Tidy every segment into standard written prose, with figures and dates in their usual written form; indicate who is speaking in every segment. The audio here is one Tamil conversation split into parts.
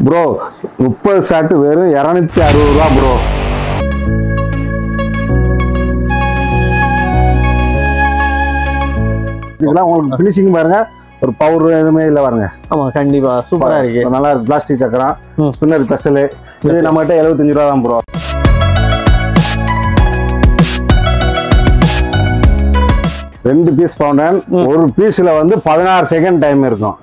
Speaker 1: ப்ரோ 30 ஷாட் வெறும் 260 ரூபா ப்ரோ. இதெல்லாம் உங்களுக்கு ஃபினிஷிங் பாருங்க, ஒரு பவர் எதுவுமே இல்லை பாருங்க.
Speaker 2: ஆமா கண்டிப்பா சூப்பரா இருக்கு,
Speaker 1: நல்லா இருக்கு. பிளாஸ்டிக் சக்கரம், ஸ்பின்னர் ஸ்பெஷல். இது நம்மகிட்ட 75 ரூபா தான் ப்ரோ. ரெண்டு பீஸ் பவுண்டன், ஒரு பீஸ்ல வந்து 16 செகண்ட் டைமிங் இருக்கும்.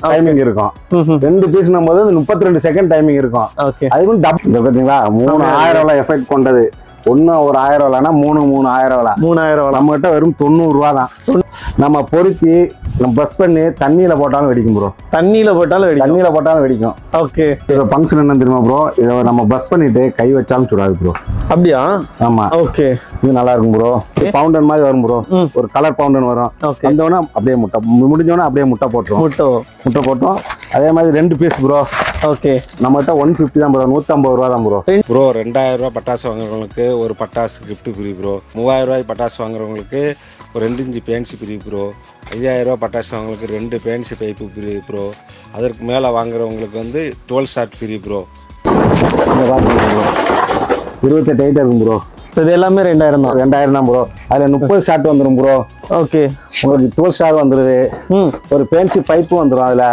Speaker 1: 2 பீஸ் போது 32 செகண்ட் டைமிங் இருக்கும். அதுவும் டபுள் பாத்தீங்களா, 3000 எஃபெக்ட் கொண்டது. ஒன்னு ஒரு 1000 இல்லைன்னா 3000 நம்ம கிட்ட வெறும் 90 ரூபா தான். நம்ம பொருத்தி நம்ம பஸ் பண்ணி தண்ணியில போட்டாலும் வெடிக்கும் ப்ரோ.
Speaker 2: தண்ணியில போட்டாலும்
Speaker 1: வெடிக்கும்.
Speaker 2: ஓகே.
Speaker 1: இதோட ஃபங்க்ஷன் என்ன தெரியுமா ப்ரோ, இதை நம்ம பஸ் பண்ணிட்டு கை வச்சாலும் சுடாது ப்ரோ.
Speaker 2: அப்படியா?
Speaker 1: ஆமா.
Speaker 2: ஓகே.
Speaker 1: இது நல்லா இருக்கும் ப்ரோ. பவுண்டன் மாதிரி வரும் ப்ரோ, ஒரு கலர் பவுண்டன் வரும். வந்தோடனே அப்படியே முட்டை முடிஞ்சோடனே அப்படியே முட்டை போட்டோம். அதே மாதிரி 2 பீஸ் ப்ரோ. ஓகே. நம்மகிட்ட 150 தான் ப்ரோ, 150 ரூபா தான் ப்ரோ.
Speaker 3: 2000 ரூபா பட்டாசு வாங்குறவங்களுக்கு ஒரு பட்டாசு கிஃப்ட் ஃப்ரீ ப்ரோ. 3000 ரூபாய் பட்டாசு வாங்குறவங்களுக்கு ஒரு 2 இன்ச்சு பேன்சி ஃப்ரீ ப்ரோ. 5000 ரூபா பட்டாசு வாங்குறவங்களுக்கு 2 பேன்சி பைப்பு ஃப்ரீ ப்ரோ. அதற்கு மேலே வாங்குறவங்களுக்கு வந்து 12 ஷாட் ஃப்ரீ ப்ரோ.
Speaker 1: இந்த பார்த்துங்க ப்ரோ, 28 ஐட்டம் இருக்கும் ப்ரோ.
Speaker 2: இது எல்லாமே 2000
Speaker 1: தான் ப்ரோ. அதில் 30 ஷாட் வந்துடும் ப்ரோ. ஓகே. உங்களுக்கு 12 ஷாட் வந்துடுது. ஒரு பேன்சி பைப்பு வந்துடும். அதில்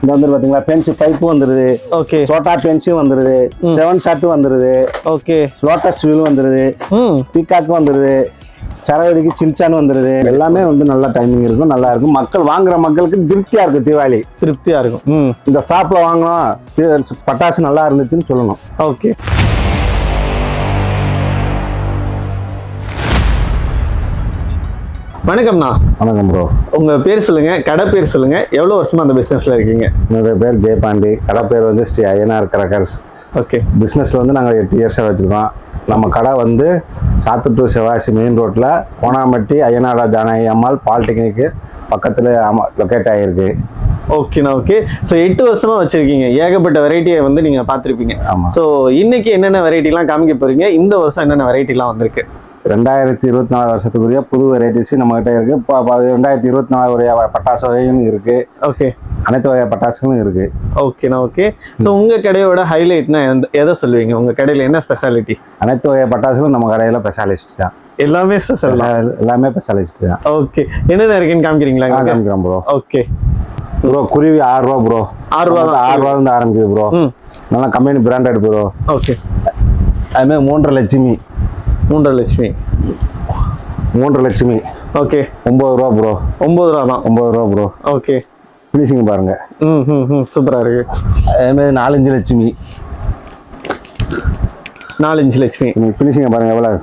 Speaker 1: இந்த வந்து பாத்தீங்களா, பென்சி பைப்பு வந்துருது. ஓகே. சோட்டா பென்சியும் வந்துருது. 7 ஷாட் வந்துருது. ஓகே. லோட்டஸ் வீல் வந்துருது. பீகாக் வந்துருது. சரவடிக்கு சின்சான் வந்துருது. எல்லாமே வந்து நல்ல டைமிங் இருக்கும், நல்லா இருக்கும். மக்கள் வாங்குற மக்களுக்கு திருப்தியா இருக்கும். தீபாவளி
Speaker 2: திருப்தியா இருக்கும்.
Speaker 1: இந்த ஷாப்ல வாங்கணும், பட்டாசு நல்லா இருந்துச்சுன்னு சொல்லணும்.
Speaker 2: ஓகே. வணக்கம்ண்ணா.
Speaker 1: வணக்கம் ப்ரோ.
Speaker 2: உங்க பேர் சொல்லுங்க, கடை பேர் சொல்லுங்க, எவ்வளவு வருஷமா அந்த பிசினஸ்ல இருக்கீங்க?
Speaker 1: என்னோட பேர் ஜெயபாண்டி, கடை பேர் வந்து ஸ்ரீ ஐயனார் கிராக்கர்ஸ்.
Speaker 2: ஓகே.
Speaker 1: பிஸ்னஸ்ல வந்து நாங்கள் 8 இயர்ஸாக வச்சுருக்கோம். நம்ம கடை வந்து சாத்தூர் டு சிவாசி மெயின் ரோட்டில் கோணாம்பட்டி ஐயனார் ஜானகி அம்மாள் பாலிடெக்னிக்கு பக்கத்தில் லொக்கேட் ஆகிருக்கு.
Speaker 2: ஓகேண்ணா. ஓகே. ஸோ 8 வருஷமா வச்சிருக்கீங்க, ஏகப்பட்ட வெரைட்டியை வந்து நீங்கள் பார்த்துருப்பீங்க. ஆமாம். ஸோ இன்னைக்கு என்னென்ன வெரைட்டிலாம் காமிக்க போறீங்க? இந்த வருஷம் என்னென்ன வெரைட்டிலாம் வந்திருக்கு?
Speaker 1: 2024 வருஷத்துக்குரிய புது வெரைட்டிஸ் நம்மகிட்ட இருக்கு. இப்போ 2024 உடைய பட்டாசு வகையும் இருக்கு. ஓகே. அனைத்து வகை பட்டாசுகளும் இருக்கு.
Speaker 2: ஓகேண்ணா. ஓகே. ஸோ உங்க கடையோட ஹைலைட்னா எதை சொல்லுவீங்க? உங்க கடையில் என்ன ஸ்பெஷாலிட்டி?
Speaker 1: அனைத்து வகை பட்டாசுகளும் நம்ம கடையில ஸ்பெஷாலிஸ்ட் தான்.
Speaker 2: எல்லாமே ஸ்பெஷல்,
Speaker 1: எல்லாமே ஸ்பெஷாலிஸ்ட் தான்.
Speaker 2: ஓகே. என்னென்ன இருக்குன்னு காமிக்கிறீங்களா?
Speaker 1: காமிக்கிறோம் ப்ரோ.
Speaker 2: Okay
Speaker 1: bro. குருவி 6 ரூபா ப்ரோ.
Speaker 2: 6 ரூபா தான்.
Speaker 1: 6 ரூபா இருந்து ஆரம்பிக்குது ப்ரோ. நல்லா கம்பெனி பிராண்டட் ப்ரோ. ஓகே. அதுமாதிரி 3.5 லட்சுமி.
Speaker 2: 3.5 லட்சுமி.
Speaker 1: 3.5 லட்சுமி. ஓகே. 9 ரூபா ப்ரோ. 9 ரூபா தான். 9 ரூபா ப்ரோ. ஓகே. ஃபினிஷிங் பாருங்க.
Speaker 2: சூப்பரா இருக்கு.
Speaker 1: அதேமாதிரி 4.5 லட்சுமி.
Speaker 2: 4.5 லட்சுமி.
Speaker 1: ஃபினிஷிங் பாருங்க எவ்வளவு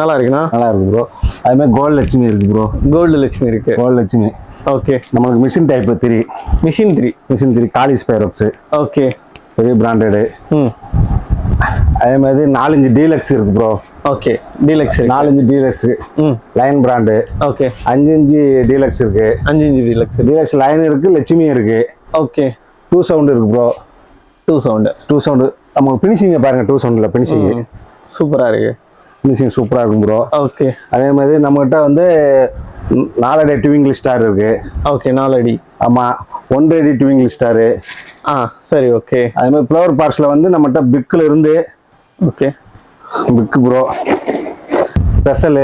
Speaker 2: நல்லா இருக்குண்ணா.
Speaker 1: நல்லா இருக்கு ப்ரோ. அதுமாதிரி கோல்டு லட்சுமி இருக்கு ப்ரோ.
Speaker 2: கோல்டு லட்சுமி இருக்கு.
Speaker 1: கோல்டு லட்சுமி. ஓகே. நமக்கு மிஷின் டைப் 3. மிஷின் 3 காலிஸ் பைரப்ஸ். ஓகே. பெரிய பிராண்டடு. அதே மாதிரி 4 இன்ச் டீலக்ஸ் இருக்கு bro. Okay. Deluxe 4 inch deluxe line brand. Okay. 5 inch deluxe இருக்கு. 5 இன்ச் டீலக்ஸ் லைன் இருக்கு, லட்சுமி இருக்கு. ஓகே. 2 சவுண்ட் இருக்கு ப்ரோ. 2 சவுண்ட். நம்ம ஃபினிஷிங் பாருங்க, 2 சவுண்ட்ல ஃபினிஷிங்
Speaker 2: சூப்பரா இருக்கு.
Speaker 1: ஃபினிஷிங் சூப்பரா இருக்கும் ப்ரோ. ஓகே. அதே மாதிரி நம்மகிட்ட வந்து 4 அடி ட்விங்கிள் ஸ்டார் இருக்கு. ஓகே. 4 அடி. ஆமா. 1 அடி ட்விங்கிள் ஸ்டார். சரி. ஓகே. அதே மாதிரி ஃப்ளவர் பார்ட்ஸ்ல வந்து நம்மகிட்ட பிக்ல இருந்து. Okay. Big bro. Special.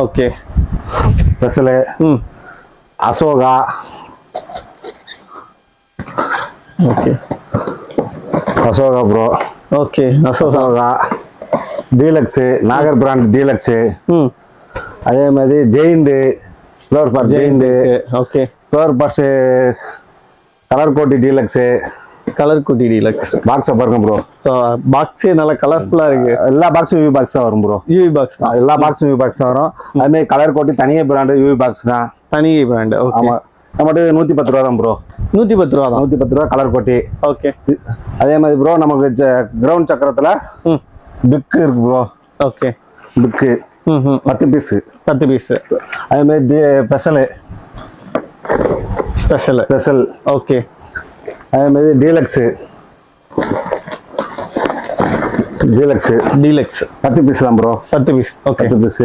Speaker 1: Okay. Special. Ashoka. Okay. Ashoka bro. Okay. Ashoka deluxe, Nagar brand deluxe. அதே மாதிரி giant flower part giant. Okay. Flower parts colour கோட்டி டீலக்ஸ். கலர் கோட்டி டீலக்ஸ். பாக்ஸை பாருங்க ப்ரோ.
Speaker 2: பாக்ஸே நல்லா கலர்ஃபுல்லா இருக்கு.
Speaker 1: எல்லா பாக்ஸும் யூவி பாக்ஸ் தான் வரும் ப்ரோ. யூவி பாக்ஸ் தான். எல்லா பாக்ஸும் யூவி பாக்ஸ் தான் வரும். அதுமாதிரி கலர் கோட்டி தனியே பிராண்டு யூவி பாக்ஸ் தான். தனியே பிராண்டு. ஆமா. நம்மகிட்ட 110 ரூபா தான் ப்ரோ. 110 ரூபா தான். 110 ரூபா கலர் கோட்டி. ஓகே. அதே மாதிரி ப்ரோ நமக்கு கிரவுண்ட் சக்கரத்துல பிக் இருக்கு bro. Okay. Big 10 piece. 10 piece. அதே மாதிரி ஸ்பெஷல். ஓகே. அதே மாதிரி டீலக்ஸ் 10 பீஸ் தான் ப்ரோ. 10 பீஸ். ஓகே. 10 பீஸ்.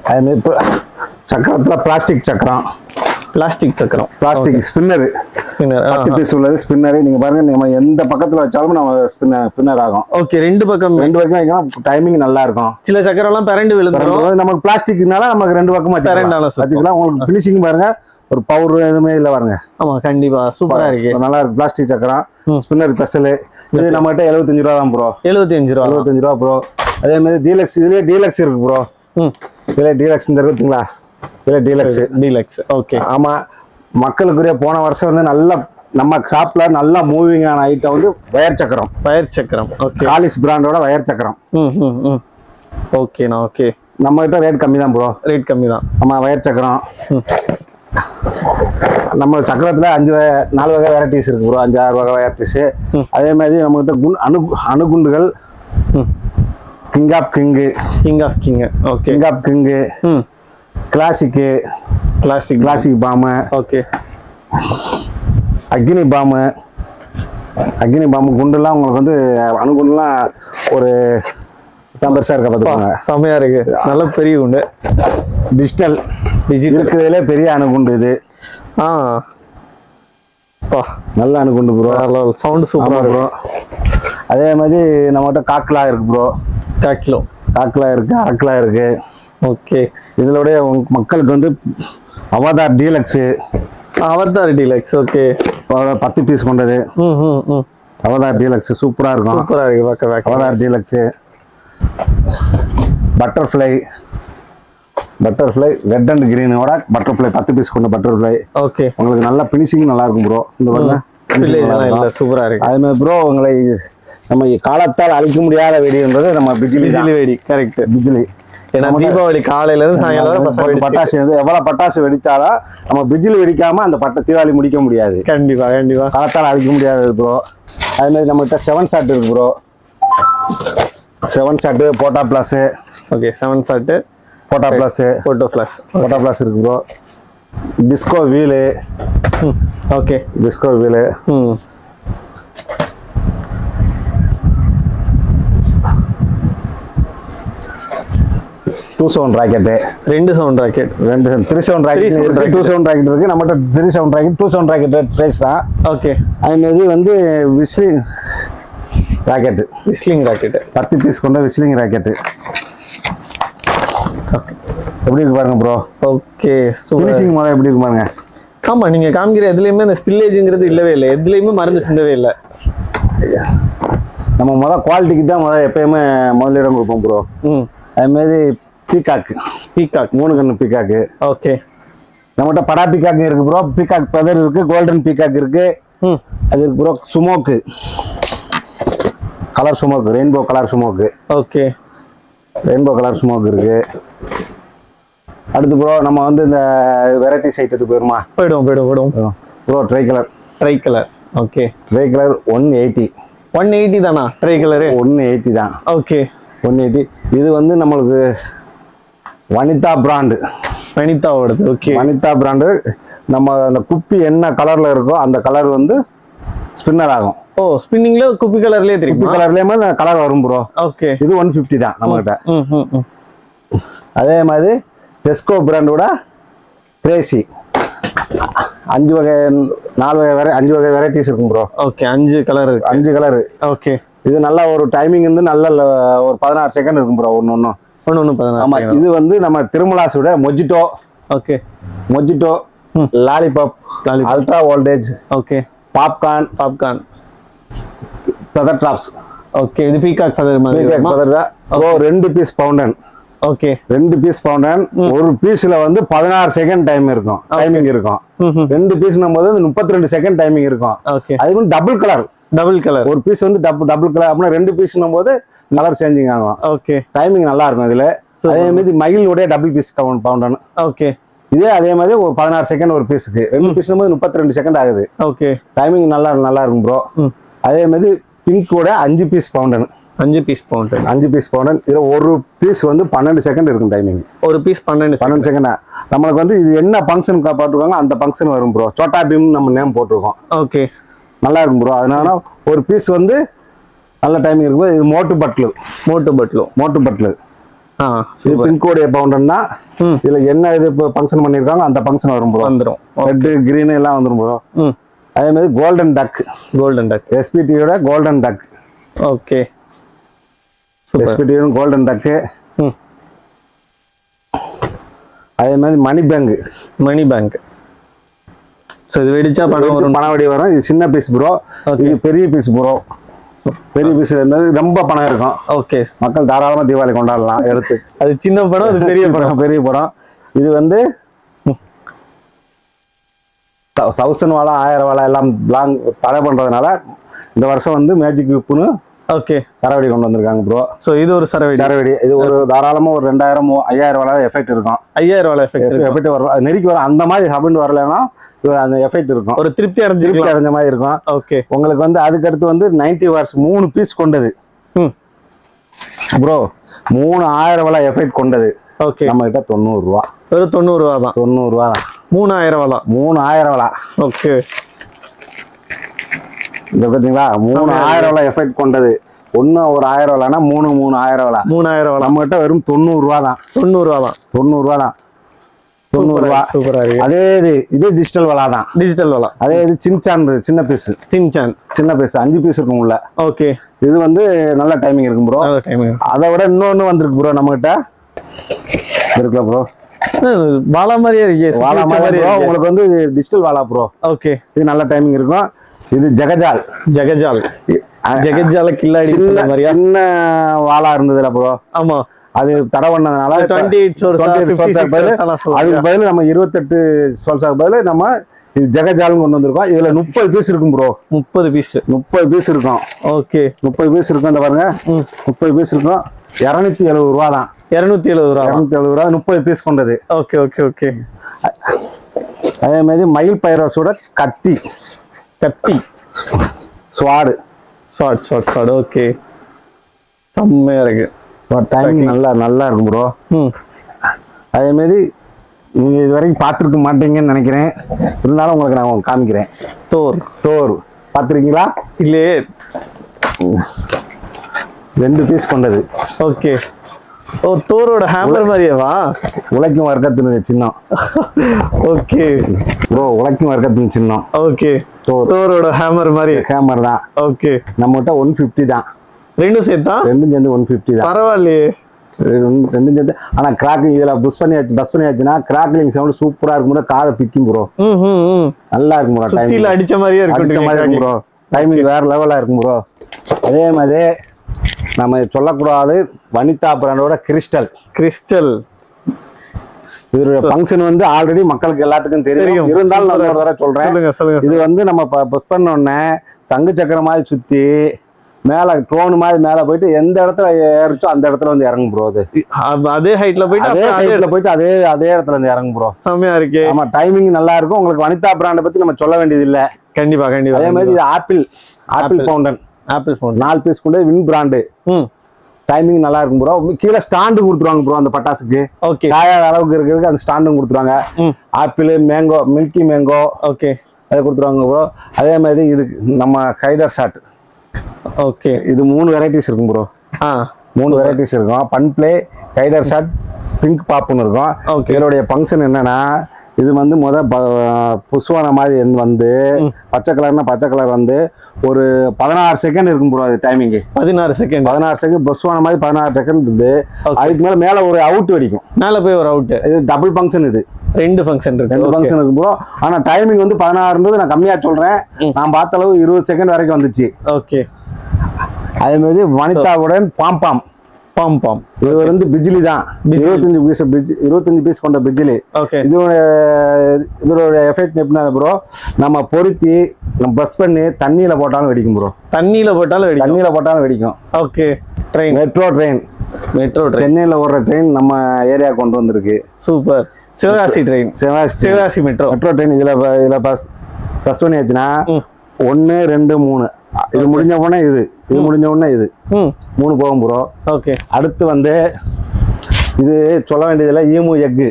Speaker 1: அதே மாதிரி சக்கரத்துல பிளாஸ்டிக் சக்கரம்
Speaker 2: பிளாஸ்டிக் சக்கரம்,
Speaker 1: பிளாஸ்டிக் ஸ்பின்னர். 10 பீஸ் உள்ளது ஸ்பின்னர். நீங்க பாருங்க, நம்ம எந்த பக்கத்துல வச்சாலும் நம்ம ஸ்பின்னர் ஆகும்.
Speaker 2: ஓகே, ரெண்டு பக்கம்
Speaker 1: வைக்கலாம். டைமிங் நல்லா இருக்கும்.
Speaker 2: சில சக்கரம் எல்லாம் பரண்டு விழுந்துரும்.
Speaker 1: நமக்கு பிளாஸ்டிக்னால நமக்கு ரெண்டு பக்கம் வச்சுக்கலாம். உங்களுக்கு பினிஷிங் பாருங்க, ஒரு பவர் எதுவுமே இல்ல பாருங்க.
Speaker 2: ஆமா, கண்டிப்பா சூப்பரா இருக்கு, நல்லா
Speaker 1: இருக்கு. பிளாஸ்டிக் சக்கரம் ஸ்பின்னர் ஸ்பெஷல். இது நம்ம கிட்ட 75 ரூபா தான் ப்ரோ. 75 ரூபா ப்ரோ. அதே மாதிரி டீலக்ஸ், இதுலயே டீலக்ஸ் இருக்கு ப்ரோ. இதுல டீலக்ஸ் இந்த இருக்குங்களா, இதுல டீலக்ஸ். ஓகே, ஆமா. மக்களுக்குரிய போன வருஷம் வந்து நல்ல நம்ம ஷாப்ல நல்லா மூவிங் ஆன ஐட்டம் வந்து வயர் சக்கரம். ஓகே, காலிஸ் பிராண்டோட வயர் சக்கரம்.
Speaker 2: ஓகேண்ணா. ஓகே,
Speaker 1: நம்ம கிட்ட ரேட் கம்மி தான் ப்ரோ.
Speaker 2: ரேட் கம்மி தான்.
Speaker 1: ஆமா, வயர் சக்கரம். நம்ம சக்கரத்துல 4 வகை வெரைட்டிஸ் இருக்கு ப்ரோ. 5-6 வகை வெரைட்டிஸ். அதே மாதிரி நம்ம கிட்ட அணுகுண்டுகள் king of king. Okay, king of king, classic bomb.
Speaker 2: Okay,
Speaker 1: Agni bomb குண்டுலாம் உங்களுக்கு வந்து அணுகுண்டுலாம் ஒரு பெருசா இருக்க பார்த்துக்கோங்க.
Speaker 2: செமையா இருக்கு, நல்ல பெரிய குண்டு.
Speaker 1: டிஜிட்டல் இருக்கிறதுல பெரிய அணுகுண்டு இது. நல்ல அணுகுண்டு ப்ரோ.
Speaker 2: சவுண்ட் சூப்பரா ப்ரோ.
Speaker 1: அதே மாதிரி நம்மகிட்ட காக்லா இருக்கு ப்ரோ. காக்லா இருக்கு, அக்லா இருக்கு.
Speaker 2: ஓகே,
Speaker 1: இதோடைய மக்களுக்கு வந்து அவதார் டீலக்ஸ். ஓகே, 10 பீஸ் கொண்டது. அவதார் டீலக்ஸ் சூப்பரா இருக்கும். Avatar deluxe. Butterfly red and கிரீனோட பட்டர்ஃப்ளை 10 பீஸ் கொண்ட பட்டர்ஃப்ளை.
Speaker 2: ஓகே,
Speaker 1: உங்களுக்கு நல்ல பினிஷிங் நல்லா இருக்கும் ப்ரோ. இந்த பாருங்க,
Speaker 2: சூப்பரா இருக்கு.
Speaker 1: அதே மாதிரி ப்ரோ, உங்களை நம்ம காலத்தால் அழிக்க முடியாத வெடின்றது நம்ம பிஜிலி வெடி. கரெக்ட், பிஜிலி.
Speaker 2: ஏன்னா தீபாவளி காலையில இருந்து சாயங்காலம்
Speaker 1: பட்டாசு வந்து எவ்வளவு பட்டாசு வெடிச்சாலும் நம்ம பிஜிலி வெடிக்காம அந்த தீபாவளி முடிக்க முடியாது.
Speaker 2: கண்டிப்பா
Speaker 1: காலத்தால் அழிக்க முடியாது ப்ரோ. அதே மாதிரி நம்ம கிட்ட 7 ஷாட் இருக்கு ப்ரோ. 7 ஷாட் போட்டா பிளஸ்.
Speaker 2: ஓகே, 7 ஷாட்
Speaker 1: போட்டா பிளஸ் இருக்கு bro. Disco wheel.
Speaker 2: Okay,
Speaker 1: disco wheel. 2 sound rocket.
Speaker 2: 2 sound rocket.
Speaker 1: 3 sound rocket இருக்கு. 2 சவுண்ட் ராக்கெட் இருக்கு. நம்மகிட்ட 3 sound rocket, 2 sound rocket price தான்.
Speaker 2: ஓகே,
Speaker 1: அது வந்து விஸ்லிங் ராக்கெட். 10 பீஸ் கொண்ட விஸ்லிங் ராக்கெட். எப்படி இருக்கு பாருங்க ப்ரோ.
Speaker 2: ஓகே,
Speaker 1: ஃபினிஷிங் மாதிரி எப்படி இருக்கு பாருங்க.
Speaker 2: ஆமா, நீங்க காமிக்கிற எதுலயுமே அந்த ஸ்பில்லேஜ்ங்கிறது இல்லவே இல்லை. எதுலயுமே மருந்து சிந்தவே இல்லை.
Speaker 1: நம்ம குவாலிட்டிக்கு தான் எப்பயுமே முதலிடம் கொடுப்போம் ப்ரோ. அது மாதிரி பீகாக் 3 கண்ணு பீகாக்கு.
Speaker 2: ஓகே,
Speaker 1: நம்மகிட்ட படா பீகாக் இருக்கு ப்ரோ. பீகாக் பெதர் இருக்கு, கோல்டன் பீகாக் இருக்கு. அது இருக்கு ப்ரோ. சுமோக்கு கலர் சுமோக்கு, ரெயின்போ கலர் சுமோக்கு.
Speaker 2: ஓகே,
Speaker 1: ரெயின்போ கலர் ஸ்மோக் இருக்கு. அடுத்து ப்ரோ நம்ம வந்து இந்த வெரைட்டி ஐட்டத்துக்கு போயிடும் bro. Dry colour.
Speaker 2: Okay,
Speaker 1: dry colour 180
Speaker 2: தானா? ட்ரை கலர்
Speaker 1: 180 தான்.
Speaker 2: ஓகே,
Speaker 1: 180. இது வந்து நம்மளுக்கு வனிதா பிராண்டு.
Speaker 2: வனிதாவோடது. Okay,
Speaker 1: Vanitha brand. நம்ம அந்த குப்பி என்ன கலர்ல இருக்கோ அந்த கலர் வந்து ஸ்பின்னர் ஆகும்.
Speaker 2: ஓ, ஸ்பின்னிங்ல குப்பி கலர்லயே தெரியும்.
Speaker 1: குப்பி கலர்லயே அந்த கலர் வரும் ப்ரோ.
Speaker 2: ஓகே,
Speaker 1: இது 150 தான் நம்ம கிட்ட. அதே மாதிரி டெஸ்கோ பிராண்டோட கிரேசி 5 வகை 5 வகை வெரைட்டிஸ் இருக்கும் ப்ரோ.
Speaker 2: ஓகே, 5 கலர் இருக்கு.
Speaker 1: 5 கலர்.
Speaker 2: ஓகே,
Speaker 1: இது நல்ல ஒரு டைமிங் வந்து நல்ல ஒரு 16 செகண்ட் இருக்கும் ப்ரோ. ஒன்னு
Speaker 2: 16.
Speaker 1: ஆமா, இது வந்து நம்ம திருமலாஸோட mojito.
Speaker 2: Okay,
Speaker 1: mojito, lollipop, ultra voltage.
Speaker 2: Okay, popcorn,
Speaker 1: feather drops.
Speaker 2: Okay, இது பீகாக் ஃபெதர் மாதிரி.
Speaker 1: Peacock feather bro. 2 piece fountain.
Speaker 2: Okay,
Speaker 1: 2 piece fountain. ஒரு பீஸ்ல வந்து 16 செகண்ட் டைமிங் இருக்கும். 2 பீஸ்னும் போது 32 செகண்ட் டைமிங் இருக்கும்.
Speaker 2: ஓகே,
Speaker 1: அது வந்து டபுள் கலர். ஒரு பீஸ் வந்து டபுள் கலர். அப்படின்னா 2 பீஸ்னும் போது கலர் சேஞ்சிங் ஆகும்.
Speaker 2: ஓகே,
Speaker 1: டைமிங் நல்லா இருக்கும் இதுல. அதே மாதிரி மயிலுடைய டபுள் பீஸ் பவுண்டன்.
Speaker 2: ஓகே,
Speaker 1: இதே அதே மாதிரி ஒரு 16 செகண்ட் ஒரு பீஸுக்கு. 2 பீஸ்னும் போது 32 செகண்ட் ஆகுது.
Speaker 2: ஓகே,
Speaker 1: டைமிங் நல்லா இருக்கும் ப்ரோ. அதே மாதிரி பிங்கோட 5 பீஸ் பவுண்டன்.
Speaker 2: 5 piece fountain.
Speaker 1: இதுல ஒரு பீஸ் வந்து 12 செகண்ட் இருக்கும் டைமிங்.
Speaker 2: ஒரு பீஸ் 12
Speaker 1: செகண்ட். நம்மளுக்கு வந்து இது என்ன ஃபங்க்ஷன் போட்டுருக்காங்க அந்த ஃபங்க்ஷன் வரும் ப்ரோ. சோட்டா பீம் நம்ம நேம் போட்டிருக்கோம்.
Speaker 2: ஓகே,
Speaker 1: நல்லா இருக்கும் ப்ரோ. அதனால ஒரு பீஸ் வந்து நல்ல டைமிங் இருக்கும். இது மோட்டு பட்லு. இது பின்கோடு பவுண்டன் தான். இதுல என்ன இது ஃபங்க்ஷன் பண்ணிருக்காங்க அந்த ஃபங்க்ஷன் வரும் ப்ரோ.
Speaker 2: வந்துரும்.
Speaker 1: ரெட் கிரீன் எல்லாம் வந்துரும் ப்ரோ. அதே மாதிரி கோல்டன் டக்.
Speaker 2: கோல்டன் டக்
Speaker 1: எஸ்பிடியோட கோல்டன் டக்.
Speaker 2: ஓகே.
Speaker 1: எஸ்பிடியோட கோல்டன் டக். அதே மாதிரி money bank.
Speaker 2: Money bank. So இது வெடிச்சா பணம் வரும்.
Speaker 1: பணம் வெடி வரும். இது சின்ன பீஸ் ப்ரோ. இது பெரிய பீஸ் ப்ரோ. பெரிய பீஸ் ரொம்ப பணம் இருக்கும். ஓகே. மக்கள் தாராளமா தீபாவளி கொண்டாடலாம் எடுத்து.
Speaker 2: அது சின்ன படம், அது பெரிய படம்.
Speaker 1: பெரிய படம். இது வந்து 1000 வாலா 1000 வாலா எல்லாம் லாங் தடை பண்றதுனால இந்த வருஷம் வந்து மேஜிக் விப்புன்னு
Speaker 2: ஓகே
Speaker 1: சரவெடி கொண்டு வந்திருக்காங்க ப்ரோ.
Speaker 2: சோ இது ஒரு சரவெடி. இது ஒரு தாராளமா ஒரு 2000 5000 வாலா எஃபெக்ட் இருக்கும். 5000 வாலா எஃபெக்ட் வரும். அது நெருக்கி வரும். அந்த மாதிரி சவுண்ட் வரலன்னா அந்த எஃபெக்ட் இருக்கும். ஒரு திருப்தி அடைஞ்ச மாதிரி இருக்கும். ஓகே. உங்களுக்கு வந்து அதுக்கு அடுத்து வந்து 90 வாட்ஸ் 3 பீஸ் கொண்டது ப்ரோ. 3000 வாலா எஃபெக்ட் கொண்டது. ஓகே. நம்ம கிட்ட 90 ரூபா. வெறும் 90 ரூபா தான். 90 ரூபா தான். 3000 வாலா. 3000 வாலா. ஓகே. இந்த பாத்தீங்களா 3000 வாலா எஃபெக்ட் கொண்டது. ஒன்னு ஒரு 1000 வாலானா 3000 வாலா. 3000 வாலா. நம்ம கிட்ட வெறும் 90 ரூபா தான். 90 ரூபா தான். 90 ரூபா தான். 90 ரூபா. சூப்பரா இருக்கு. அதே இது டிஜிட்டல் வாலா தான். டிஜிட்டல் வாலா. அதே இது சின்சான் சின்ன பீஸ். சின்ன பீஸ் 5 பீஸ் இருக்கும் உள்ள. ஓகே. இது வந்து நல்ல டைமிங் இருக்கும் ப்ரோ. நல்ல டைமிங். அதை விட இன்னொன்னு வந்திருக்கு ப்ரோ நம்ம கிட்ட. இருக்குல ப்ரோ. வாலா மாதிரியே இருக்கு. வாலா மாதிரி ப்ரோ. உங்களுக்கு வந்து டிஜிட்டல் வாலா ப்ரோ. ஓகே. இது நல்ல டைமிங் இருக்கும். இது ஜெகஜால். ஜெகஜால கில்லாடி சின்ன வாலா இருந்ததுல ப்ரோ. ஆமா. அது தடை பண்ணதுனால 28 அதுக்கு பதில் நம்ம 28 சோல்சாக்கு பதில் நம்ம இது ஜெகஜால் கொண்டு வந்திருக்கோம். இதுல 30 பீஸ் இருக்கும் ப்ரோ. 30 பீஸ் இருக்கும். ஓகே. 30 பீஸ் இருக்கும். இந்த பாருங்க 30 பீஸ் இருக்கும். 270 ரூபா தான். 270 ரூபா 30 பீஸ் கொண்டது. Okay okay okay. அதே மாதிரி மயில் பைரோஸோட கத்தி ஸ்வாடு. ஓகே. செம்மையா இருக்கு. டைமிங் நல்லா இருக்கும் ப்ரோ. அதே மாதிரி நீங்க இது வரைக்கும் பார்த்துருக்க மாட்டீங்கன்னு நினைக்கிறேன். இருந்தாலும் உங்களுக்கு நான் காமிக்கிறேன். தோர் பார்த்துருக்கீங்களா? இல்லையே. 2 பீஸ் கொண்டது. ஓகே. ஓ தோரோட ஹேமர் மாதிரியேவா? உழைக்கும் வர்க்கத்தின் சின்னம். Okay bro. உழைக்கும் வர்க்கத்தின் சின்னம். ஓகே. தோரோட ஹேமர் மாதிரி. ஹேமர் தான். ஓகே. நம்ம கிட்ட 150 தான். ரெண்டும் சேர்த்தா? ரெண்டும் சேர்ந்து 150 தான். பரவாயில்லையே. ரெண்டும் சேர்த்து. ஆனா கிராக்கிங் இதுல பஸ் பண்ணியாச்சுன்னா கிராக்லிங் சவுண்ட் சூப்பரா இருக்கும். காதை பிக்கும் ப்ரோ. நல்லா இருக்கும் ப்ரோ. டைமிங் அடிச்ச மாதிரியே இருக்கும் ப்ரோ. டைமிங் வேற லெவலா இருக்கும் ப்ரோ. அதே மாதிரி நம்ம சொல்லக்கூடாது வனிதா பிராண்டோட கிறிஸ்டல். இதோட ஃபங்க்ஷன் வந்து ஆல்ரெடி மக்களுக்கு எல்லாத்துக்கும் தெரியும். இருந்தாலும் நான் ஒரு தடவை சொல்றேன். இது வந்து நம்ம பஸ் பண்ண உடனே சங்கு சக்கரம் மாதிரி சுத்தி மேல ட்ரோன் மாதிரி மேல போயிட்டு எந்த இடத்துல ஏறிச்சோ அந்த இடத்துல வந்து இறங்கும் ப்ரோ. அதே ஹைட்ல போயிட்டு அதே இடத்துல வந்து இறங்கும் ப்ரோ. செம்மையா இருக்கு. ஆமா டைமிங் நல்லா இருக்கும். உங்களுக்கு வனிதா பிராண்டை பத்தி நம்ம சொல்ல வேண்டியது இல்ல. கண்டிப்பா. அதே மாதிரி இது ஆப்பிள் பவுண்டன். 4 பீஸ் கொண்டு வின் பிராண்டு. டைமிங் நல்லா இருக்கும் ப்ரோ. கீழே ஸ்டாண்டு கொடுத்துருவாங்க ப்ரோ. அந்த பட்டாசுக்கு சாயாத அளவுக்கு இருக்கிறதுக்கு அந்த ஸ்டாண்டும் கொடுத்துருவாங்க. Apple mango milky mango. Okay. அதை கொடுத்துருவாங்க ப்ரோ. அதே மாதிரி இது நம்ம ஹைடர் ஷாட். ஓகே. இது 3 வெரைட்டிஸ் இருக்கும் ப்ரோ. 3 வெரைட்டிஸ் இருக்கும். பன் பிளே, ஹைடர் ஷாட், பிங்க் பாப்புன்னு இருக்கும். இதனுடைய ஃபங்க்ஷன் என்னன்னா இது வந்து புஷ்வான மாதிரி வந்து பச்சை கலர் வந்து ஒரு 16 செகண்ட் இருக்கும் ப்ரோ. அது டைமிங் 16 செகண்ட் புஷ்வான மாதிரி 16 செகண்ட் இருந்து அதுக்கு மேல ஒரு அவுட் வெடிக்கும். மேல போய் ஒரு அவுட். இது டபுள் ஃபங்க்ஷன். இது 2 ஃபங்க்ஷன் இருக்கு ப்ரோ. ஆனா டைமிங் வந்து 16 நான் கம்மியா சொல்றேன். நான் பார்த்த அளவு 20 செகண்ட் வரைக்கும் வந்துச்சு. ஓகே. அதே மாதிரி வனிதாவுடன் பாம் இது வந்து பிஜிலி தான். 25 பீஸ் கொண்ட பிஜிலி. இதோட எஃபெக்ட் எப்படின்னா ப்ரோ நம்ம பொருத்தி நம்ம பஸ் பண்ணி தண்ணியில போட்டாலும் வெடிக்கும் ப்ரோ. தண்ணியில போட்டாலும் வெடிக்கும். ஓகே. ட்ரெயின் மெட்ரோ ட்ரெயின் சென்னையில ஓடுற ட்ரெயின் நம்ம ஏரியா கொண்டு வந்திருக்கு. சூப்பர். Sivakasi metro train. இதுல பஸ் பண்ணியாச்சுன்னா 1 2 3 இது முடிஞ்ச உடனே இது முடிஞ்ச உடனே இது 3 போகும் ப்ரோ. ஓகே. அடுத்து வந்து இது சொல்ல வேண்டியதுல ஈமு எக்கு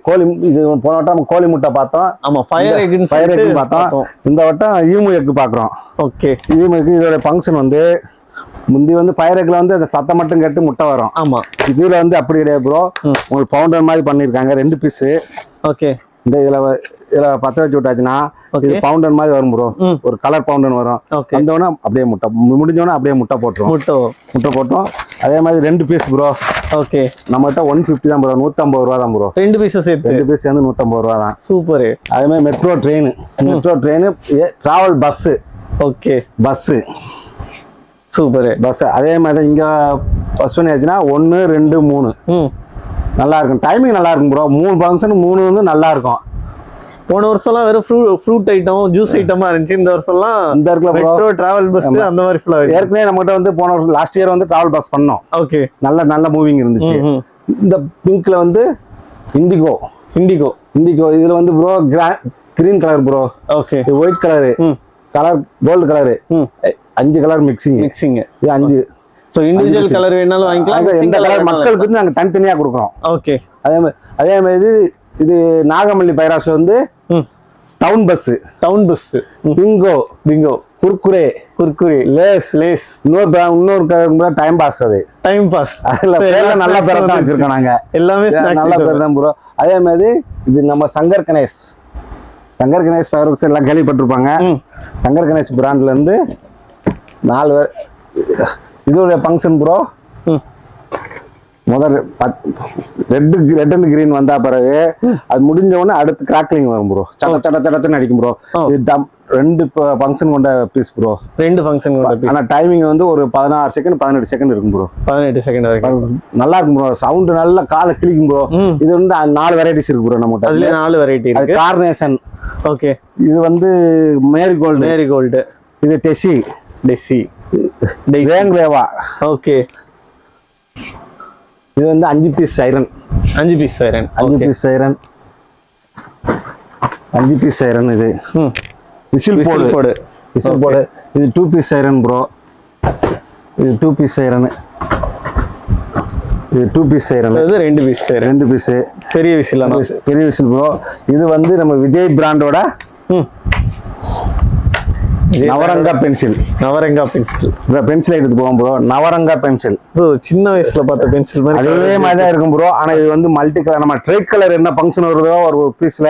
Speaker 2: கோழி. இது போன வட்டம் கோழி முட்டை பார்த்தோம். ஆமா ஃபயர் எக் பார்த்தோம். இந்த வட்டம் ஈமு எக்கு பாக்குறோம். ஓகே. ஈமு எக்கு இதோட ஃபங்க்ஷன் வந்து முந்தி வந்து பயிரக்கில் வந்து அந்த சத்தம் மட்டும் கேட்டு முட்டை வரும்.
Speaker 1: ஆமா.
Speaker 2: இதுல வந்து அப்படி கிடையாது ப்ரோ. உங்களுக்கு பவுண்டர் மாதிரி பண்ணிருக்காங்க 2 பீஸ்.
Speaker 1: ஓகே.
Speaker 2: இந்த இதுல பத்த வச்சு விட்டாச்சுன்னா இது பவுண்டர் மாதிரி வரும் ப்ரோ. ஒரு கலர் பவுண்டர் வரும். வந்தோடனே அப்படியே முட்டை முடிஞ்சோடனே அப்படியே முட்டை போட்டுரும். முட்டை போட்டோம். அதே மாதிரி 2 பீஸ் ப்ரோ. ஓகே. நம்மகிட்ட 150 தான் ப்ரோ. 150 ரூபா தான் ப்ரோ. 2 பீஸ் சேர்த்து 2 பீஸ் சேர்ந்து 150 ரூபா தான். சூப்பர். அதே மாதிரி metro train travel bus. Okay. Bus super. Bus அதே மாதிரி இங்க பஸ் பண்ணியாச்சுன்னா 1 2 3 நல்லா இருக்கும். டைமிங் நல்லா இருக்கும் ப்ரோ. 3 ஃபங்க்ஷன் 3 வந்து நல்லா இருக்கும். போன வருஷம்லாம் வெறும் ஃப்ரூட் ஐட்டம் ஜூஸ் ஐட்டமா இருந்துச்சு. இந்த வருஷம்லாம் இந்த இருக்குல மெட்ரோ டிராவல் பஸ் அந்த மாதிரி ஃபுல்லா ஏற்கனவே நம்மகிட்ட வந்து போன வருஷம் லாஸ்ட் இயர் வந்து டிராவல் பஸ் பண்ணோம். ஓகே. நல்ல மூவிங் இருந்துச்சு. இந்த பிங்க்ல வந்து இண்டிகோ இதுல வந்து bro green colour bro. Okay. White colour gold colour 5 colour mixing இது 5. சோ இண்டிவிஜுவல் கலர் வேணாலும் வாங்கிக்கலாம். எந்த கலர் மக்களுக்கு வந்து நாங்க தனித்தனியா கொடுக்குறோம். ஓகே. அதே மாதிரி இது நாகமல்லி பைராஸ்ல வந்து town bus Bingo Kurkure Lay's இன்னொரு டைம் பாஸ். அது டைம் பாஸ் அதுல பேர்ல நல்ல பேர் தான் வச்சிருக்கோம் நாங்க. எல்லாமே நல்ல பேர் தான் ப்ரோ. அதே மாதிரி இது நம்ம சங்கர் கணேஷ் ஃபயர்வொர்க்ஸ் எல்லாம் கேள்விப்பட்டிருப்பாங்க. சங்கர் கணேஷ் பிராண்ட்ல இருந்து 4 இதோட ஃபங்க்ஷன் ப்ரோ. முதல் ரெட் அண்ட் கிரீன் வந்தா பிறகு அது முடிஞ்ச உடனே அடுத்து கிராக்லிங் வரும் ப்ரோ. சட்டச்சன்னு அடிக்கும் ப்ரோ. இது 2 ஃபங்க்ஷன் கொண்ட பீஸ் ப்ரோ. 2 ஃபங்க்ஷன் கொண்ட பீஸ். ஆனா டைமிங் வந்து ஒரு 16 செகண்ட் 18 செகண்ட் இருக்கும் ப்ரோ. 18 செகண்ட் வரைக்கும் நல்லா இருக்கும் ப்ரோ. சவுண்ட் நல்லா காலை கிளிக்கும் ப்ரோ. இது வந்து 4 வெரைட்டிஸ் இருக்கு ப்ரோ நம்மகிட்ட. அதுல 4 வெரைட்டி இருக்கு. அது கார்னேஷன். ஓகே. இது வந்து மேரிகோல்டு. இது டெசி ரேங்வேவா. ஓகே. இது வந்து 5 பீஸ் சைரன். 5 பீஸ் சைரன் இது விசில் போடு. இது 2 பீஸ் சைரன் ப்ரோ. இது 2 பீஸ் சைரன். இது 2 பீஸ் சைரன். இது 2 பீஸ் பெரிய விசில் ப்ரோ. இது வந்து நம்ம விஜய் பிராண்டோட நவரங்கா பென்சில் எடுத்து போவோம் ப்ரோ. நவரங்கா பென்சில் ப்ரோ சின்ன வயசுல பார்த்த பென்சில் மாதிரி அதே மாதிரி தான் இருக்கும் ப்ரோ. ஆனா இது வந்து மல்டி கலர். நம்ம ட்ரை கலர் என்ன ஃபங்க்ஷன் வருதோ ஒரு பீஸ்ல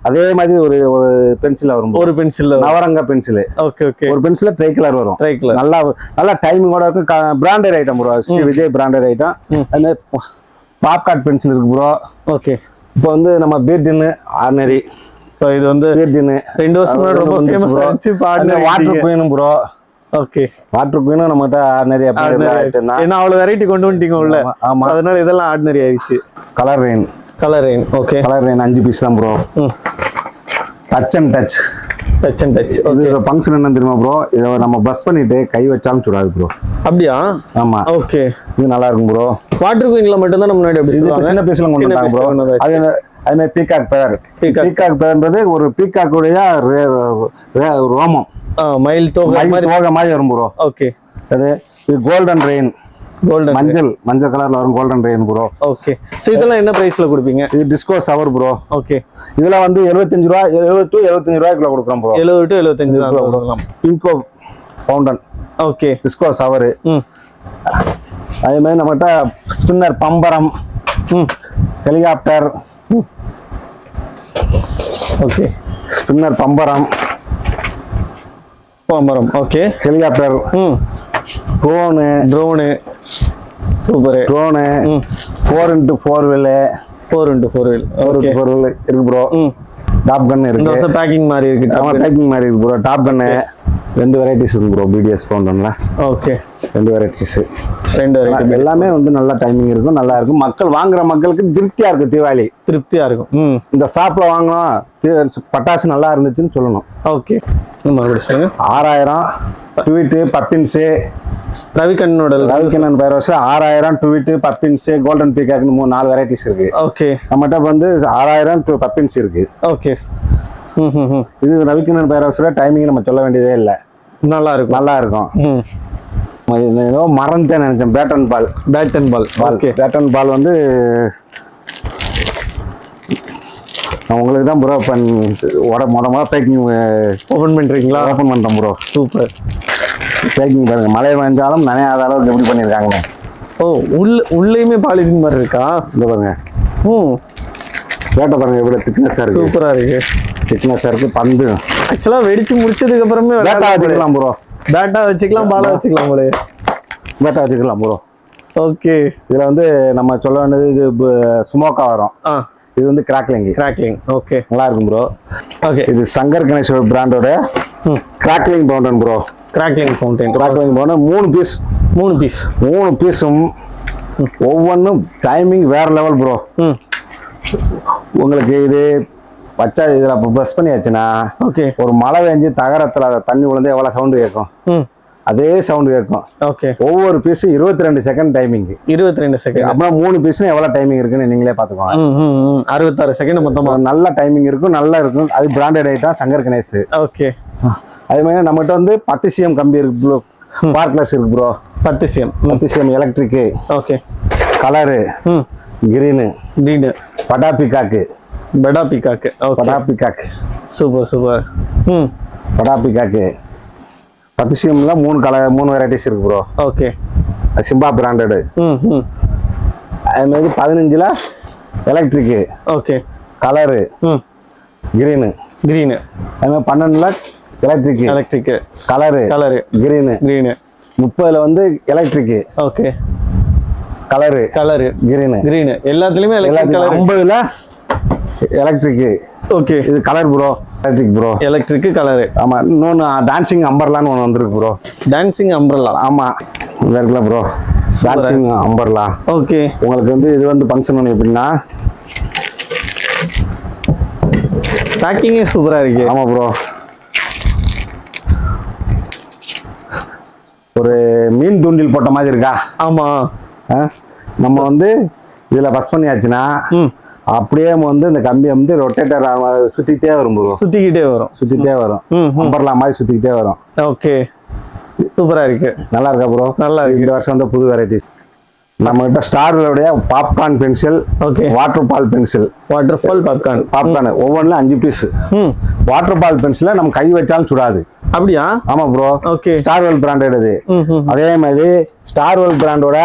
Speaker 2: அதே மாதிரி ஒரு பென்சில் வரும். ஒரு பென்சில் நவரங்கா பென்சில். ஓகே. ஒரு பென்சில் ட்ரை கலர் வரும். நல்லா டைமிங்கோட இருக்கும். Branded item bro. Vijay branded item. அந்த பாப்கார்ட் பென்சில் இருக்கு ப்ரோ. ஓகே. இப்போ வந்து நம்ம பீர்டின் ஆர்டினரி. சோ இது வந்து 2 வருஷமா ரொம்ப ஃபேமஸ் ஆச்சு. Water queen bro. Okay. Water queen நம்மட்ட ஆர்டினரி அப்படியே ஆயிட்டேனா. ஏன்னா அவ்வளவு வெரைட்டி கொண்டு வந்துட்டீங்க உள்ள. ஆமா. அதனால இதெல்லாம் ஆர்டினரி ஆயிடுச்சு. Colour rain. Okay. Colour rain 5 piece தான் ப்ரோ. Touch and touch. இது ஃபங்க்ஷன் என்ன தெரியுமா ப்ரோ? இத நம்ம பஸ் பண்ணிட்டு கை வச்சாலும் சுடாது ப்ரோ. அப்படியா? ஆமா. ஓகே. இது நல்லா இருக்கும் ப்ரோ. வாட்டர் குயின்ல மட்டும் தான் நம்ம முன்னாடி அப்படி சொல்லுவாங்க. சின்ன பீஸ்ல கொண்டு வந்தாங்க ப்ரோ. அது மாதிரி பீகாக் பேர்ன்றது ஒரு பீகாக் உடைய ரோமம். மயில் தோகை மாதிரி வரும் ப்ரோ. ஓகே. அது கோல்டன் ரெயின். மஞ்சள் கலர்ல வரும் golden rain bro. Okay. So இதெல்லாம் என்ன பிரைஸ்ல கொடுப்பீங்க? இது டிஸ்கோ சவர் ப்ரோ. ஓகே. இதெல்லாம் வந்து 75 ரூபாய் 70 ரூபாய்க்குள்ள கொடுக்குறோம் ப்ரோ. 70 to 75 ரூபாய் கொடுக்கலாம். Bingo fountain. ஓகே. டிஸ்கோ சவர். அதே மாதிரி நம்மகிட்ட ஸ்பின்னர் பம்பரம், ஹெலிகாப்டர். ஓகே. ஸ்பின்னர் பம்பரம். Okay. Helicopter. Drone super. Drone 4x4 wheel. 4x4 wheel இருக்கு ப்ரோ. டாப் கன் இருக்கு. பேக்கிங் மாதிரி இருக்கு ப்ரோ. டாப் கன் 2 வெரைட்டிஸ் இருக்கு ப்ரோ. பிடிஎஸ் பவுண்டன்ல. ஓகே. 2 வெரைட்டிஸ். எல்லாமே வந்து நல்ல டைமிங் இருக்கும். நல்லா இருக்கும். வாங்குற மக்களுக்கு திருப்தியா இருக்கு. திருப்தியா இருக்கும். இந்த ஷாப்ல வாங்கணும் பட்டாசு நல்லா இருந்துச்சுன்னு சொல்லணும். ஓகே. 6000 tweet puffins. ரவிக்கண்ணன் பைரஸ் 6000 tweet puffins golden peacock 4 varieties இருக்கு. ஓகே. நம்மகிட்ட வந்து 6000 பப்பின்ஸ் இருக்கு. ஓகே. இது ரவிக்கண்ணன் பைரஸோட டைமிங் நம்ம சொல்ல வேண்டியதே இல்ல. நல்லா இருக்கும். ஏதோ மறந்துட்டேன் நினைச்சேன். பேட்டன் பால். ஓகே. பேட்டன் பால் வந்து நான் உங்களுக்கு தான் ப்ரோ மொத பேக்கிங்
Speaker 1: ஓபன் பண்றீங்களா?
Speaker 2: ஓப்பன் பண்ணுறேன் ப்ரோ.
Speaker 1: சூப்பர்.
Speaker 2: பேக்கிங் பாருங்க, மழை பெஞ்சாலும் நனையாத அளவுக்கு எப்படி பண்ணியிருக்காங்கண்ணே.
Speaker 1: ஓ உள்ளேயுமே பாலிதீன் மாதிரி இருக்கா?
Speaker 2: இந்த பாருங்க. வேட்டை பாருங்க எவ்வளோ திக்னஸாக இருக்கு.
Speaker 1: சூப்பரா இருக்கு.
Speaker 2: திக்னஸாக இருக்கு. பந்து
Speaker 1: ஆக்சுவலா வெடிச்சு முடிச்சதுக்கு அப்புறமே
Speaker 2: பேட்டா வச்சுக்கலாம் ப்ரோ.
Speaker 1: பேட்டா வச்சுக்கலாம், பாலா வச்சுக்கலாம் போல.
Speaker 2: பேட்டா வச்சுக்கலாம் ப்ரோ.
Speaker 1: ஓகே.
Speaker 2: இதுல வந்து நம்ம சொல்ல வேண்டியது இது ஸ்மோக்கா வரும். இது வந்து கிராக்லிங். ஓகே, நல்லா இருக்கும் ப்ரோ. ஓகே, இது சங்கர் கணேஷ் பிராண்டோட crackling fountain bro. Crackling fountain 3 பீஸும் ஒவ்வொன்றும் டைமிங் வேற லெவல் ப்ரோ. உங்களுக்கு இது வச்சா இதுல ப்ரெஸ் பண்ணியாச்சுன்னா ஒரு மழை பெஞ்சு தகரத்துல தண்ணி விழுந்து எவ்வளவு சவுண்டு கேட்கும், அதே சவுண்ட் கேட்கும். ஓகே, ஒவ்வொரு பீஸும் 22 செகண்ட் டைமிங். 22 செகண்ட் அப்படின்னா 3 பீஸ்னா எவ்வளவு டைமிங் இருக்குன்னு நீங்களே பாத்துக்கோங்க.
Speaker 1: 66 செகண்ட் மொத்தமா நல்ல
Speaker 2: டைமிங் இருக்கும், நல்லா இருக்கும். அது branded item Shankar Ganesh.
Speaker 1: Okay,
Speaker 2: அதே மாதிரி நம்மகிட்ட வந்து 10 CM கம்பி இருக்கு ப்ரோ. பார்க்லெஸ் இருக்கு bro. 10 CM electric. Okay, colour green படா பிகாக்கு. சூப்பர். படா பிகாக்கு 10 CMல 3 வெரைட்டிஸ் இருக்கு ப்ரோ. Okay, Simba branded. அதே மாதிரி 15ல எலக்ட்ரிக். Okay, colour green. அதே மாதிரி 12ல எலக்ட்ரிக் கலரு கிரீனு. 30ல வந்து எலக்ட்ரிக். Okay, colour green. எல்லாத்துலயுமே 50ல எலக்ட்ரிக். ஓகே, இது கலர் ப்ரோ. Electric colour. ஆமா, இன்னொன்னு டான்சிங் அம்பர்லான்னு ஒன்று வந்திருக்கு ப்ரோ. Dancing umbrella. ஆமா, இங்க இருக்குல்ல ப்ரோ, டான்சிங் அம்பர்லா. ஓகே, உங்களுக்கு வந்து இது வந்து ஃபங்க்ஷன் ஒன்று எப்படின்னா பேக்கிங்கே சூப்பரா இருக்கு. ஆமா ப்ரோ, ஒரு மீன் தூண்டில் போட்ட மாதிரி இருக்கா? ஆமா. நம்ம வந்து இதுல பஸ் பண்ணியாச்சுன்னா அப்படியே வந்து இந்த கம்பி வந்து ரொட்டேட்டர் சுத்திக்கிட்டே வரும் ப்ரோ. சுத்திக்கிட்டே வரும். அம்பர்லா மாதிரி சுத்திக்கிட்டே வரும். ஓகே, சூப்பரா இருக்கு. நல்லா இருக்கா ப்ரோ? நல்லா இருக்கு. இந்த வருஷம் வந்து புது வெரைட்டி நம்ம கிட்ட ஸ்டாரோடைய popcorn pencil. Okay, water ball pencil. Popcorn ஒவ்வொன்றுல 5 பீஸ். வாட்டர் பால் பென்சில நம்ம கை வச்சாலும் சுடாது. அப்படியா? ஆமா ப்ரோ. ஓகே, ஸ்டார்வெல் பிராண்டட் இது. அதே மாதிரி ஸ்டார்வெல் பிராண்டோட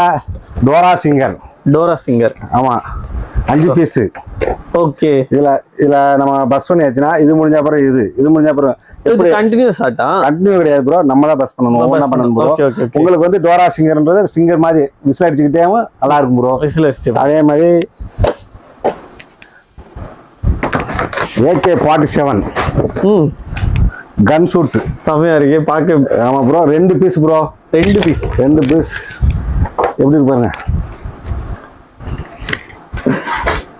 Speaker 2: டோரா சிங்கர். ஆமா, 5 பீஸ். ஓகே, இதுல நம்ம பஸ் பண்ணியாச்சுன்னா இது முடிஞ்ச அப்புறம் இது முடிஞ்ச அப்புறம் கண்டினியூ கிடையாது ப்ரோ. நம்ம தான் பஸ் பண்ணணும், ஒவ்வொன்றா பண்ணணும் ப்ரோ. உங்களுக்கு வந்து டோரா சிங்கர்ன்றது சிங்கர் மாதிரி விசில் அடிச்சுக்கிட்டே நல்லா இருக்கும் ப்ரோ. அதே மாதிரி AK-47 கன் ஷூட் செமையா இருக்கு பாக்க. ஆமா ப்ரோ, 2 பீஸ் ப்ரோ. 2 பீஸ் எப்படி இருக்கு பாருங்க.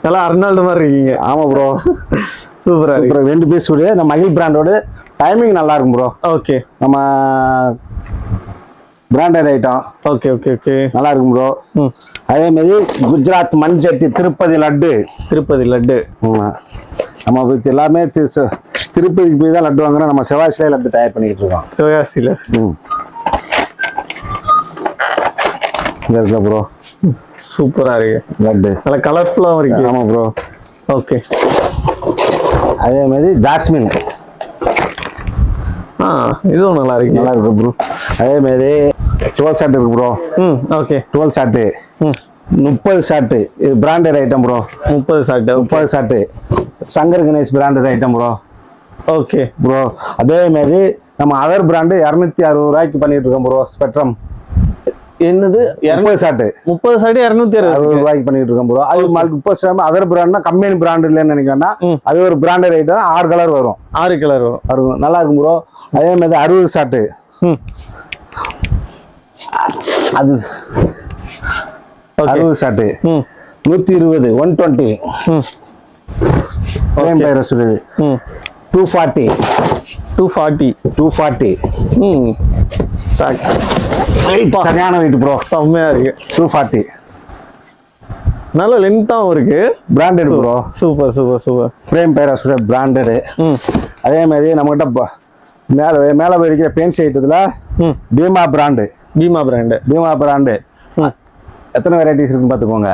Speaker 2: நல்லா அர்னால்டு மாதிரி இருக்கீங்க. ஆமா ப்ரோ, சூப்பரா இருக்கு. 2 பீஸ் உடைய நம்ம மகிழ் பிராண்டோட டைமிங் நல்லா இருக்கும் ப்ரோ. ஓகே, நம்ம பிராண்டட் ஐட்டம். ஓகே, நல்லா இருக்கும் ப்ரோ. அதே மாதிரி குஜராத் மண்சட்டி திருப்பதி லட்டு. நம்ம எல்லாமே திருப்பதிக்கு போய் தான் லட்டு வாங்குறோம். நம்ம சிவாசிலே லட்டு தயார் பண்ணிட்டு இருக்கோம். சிவாசில இருக்கு ப்ரோ. சூப்பரா இருக்கு லட்டு, நல்ல கலர்ஃபுல்லா இருக்கு. ஆமா ப்ரோ. ஓகே, அதே மாதிரி ஜாஸ்மின். இதுவும் நல்லா இருக்கு ப்ரோ. அதே மாதிரி 12 ஷாட் இருக்கு ப்ரோ. Okay, 12 shot 30 shot. இது branded item bro. 30 shot Shankar Ganesh branded item bro. Okay bro. அதே மாதிரி நம்ம அதர் பிராண்டு 260 ரூபாய்க்கு பண்ணிட்டு இருக்கோம் ப்ரோ. ஸ்பெக்ட்ரம் என்னது 30 ஷாட் 260 ரூபாய்க்கு பண்ணிட்டு இருக்கோம் ப்ரோ. அது 30 ஷாட் அதர் பிராண்ட்னா கம்பெனி பிராண்ட் இல்லைன்னு நினைக்கிறேன்னா அது ஒரு பிராண்டட் ஐட்டம். 6 கலர் வரும். நல்லா இருக்கும் ப்ரோ. அதே மாதிரி 60 ஷாட் அது 60 ஷாட் 120 120 240 சரியான வெயிட் ப்ரோ. செம்மையா இருக்கு. 240 நல்ல லென்த்தாவும் இருக்கு. Branded bro. சூப்பர். பிரேம் பேராசுட பிராண்டட். அதே மாதிரி நம்ம கிட்ட மேல இருக்கிற பெயிண்ட் ஐட்டத்துல பீமா பிராண்டு. எத்தனை வெரைட்டிஸ் இருக்குன்னு பாத்துக்கோங்க.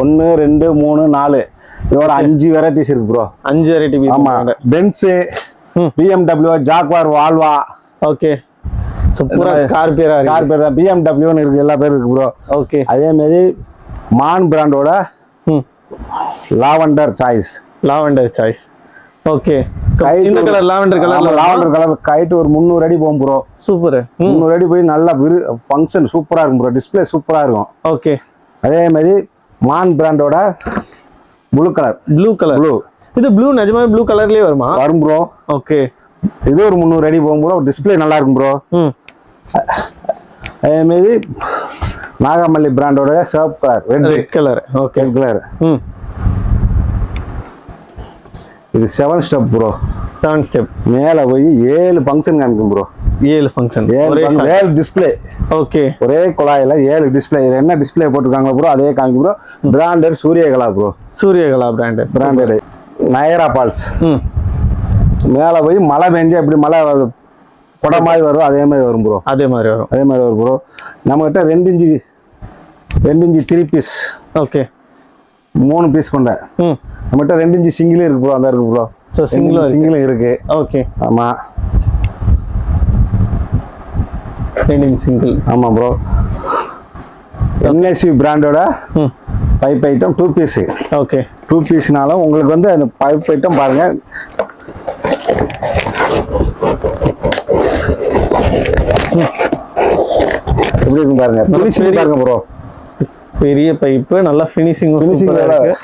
Speaker 2: 1 2 3 4 இதோட 5 வெரைட்டிஸ் இருக்கு ப்ரோ.
Speaker 1: 5 variety piece.
Speaker 2: ஆமா, Benz, BMW, Jaguar, Volvo.
Speaker 1: Okay, சூப்பரா கார் பேரா இருக்கு.
Speaker 2: கார் பேர் தான் BMW ன்னு இருக்கு, எல்லா பேரும் இருக்கு ப்ரோ.
Speaker 1: ஓகே,
Speaker 2: அதே மாதிரி மான் பிராண்டோட lavender choice.
Speaker 1: Lavender choice. Okay, இந்த கலர் லாவெண்டர் கலர்
Speaker 2: கைட் ஒரு 300 அடி போகும் ப்ரோ.
Speaker 1: சூப்பர்.
Speaker 2: 300 அடி போய் நல்லா ஃபங்க்ஷன் சூப்பரா இருக்கும் ப்ரோ. டிஸ்ப்ளே சூப்பரா இருக்கும்.
Speaker 1: ஓகே,
Speaker 2: அதே மாதிரி மான் பிராண்டோட ப்ளூ கலர். ப்ளூ
Speaker 1: இது ப்ளூ நிஜமாவே ப்ளூ கலர்லயே வருமா?
Speaker 2: வரும் ப்ரோ.
Speaker 1: ஓகே,
Speaker 2: இது ஒரு 300 அடி போகும் ப்ரோ. டிஸ்ப்ளே நல்லா இருக்கும் ப்ரோ. அதே மாதிரி நாகமல்லி பிராண்டோட சிவப்பு colour, red
Speaker 1: colour. Okay,
Speaker 2: red colour. இது 7 ஸ்டெப் ப்ரோ.
Speaker 1: 7 ஸ்டெப்.
Speaker 2: மேல போய் 7 ஃபங்க்ஷன் காமிக்கும் ப்ரோ.
Speaker 1: 7 function,
Speaker 2: 7 display.
Speaker 1: ஓகே,
Speaker 2: ஒரே குழாயில 7 டிஸ்ப்ளே. இது என்ன டிஸ்ப்ளே போட்டுருக்காங்க ப்ரோ, அதே காமிக்கும் bro. Branded Suryakala bro.
Speaker 1: Suryakala branded.
Speaker 2: Nayara balls. மேல போய் மழை பெஞ்சு எப்படி மழை கொடை மாதிரி வரும் அதே மாதிரி வரும் ப்ரோ.
Speaker 1: அதே மாதிரி வரும்
Speaker 2: ப்ரோ. நம்ம கிட்ட 2 இன்ச்சு 3 பீஸ்.
Speaker 1: ஓகே,
Speaker 2: 3 பீஸ் கொண்ட. நம்மகிட்ட 2 இன்ச்சு சிங்கிள் இருக்கு ப்ரோ. அந்த இருக்கு ப்ரோ. சிங்கிள் இருக்கு.
Speaker 1: ஓகே,
Speaker 2: ஆமா,
Speaker 1: 2 இன்ச் சிங்கிள்.
Speaker 2: ஆமா ப்ரோ. NSV பிராண்டோட பைப் ஐட்டம் 2 பீஸ்.
Speaker 1: ஓகே,
Speaker 2: 2 பீஸ்னால உங்களுக்கு வந்து அந்த பைப் ஐட்டம் பாருங்க. எப்படி இருக்கு பாருங்க. ஃபினிஷிங் பாருங்க ப்ரோ.
Speaker 1: பெரிய பைப், நல்லா ஃபினிஷிங்
Speaker 2: இருக்கு.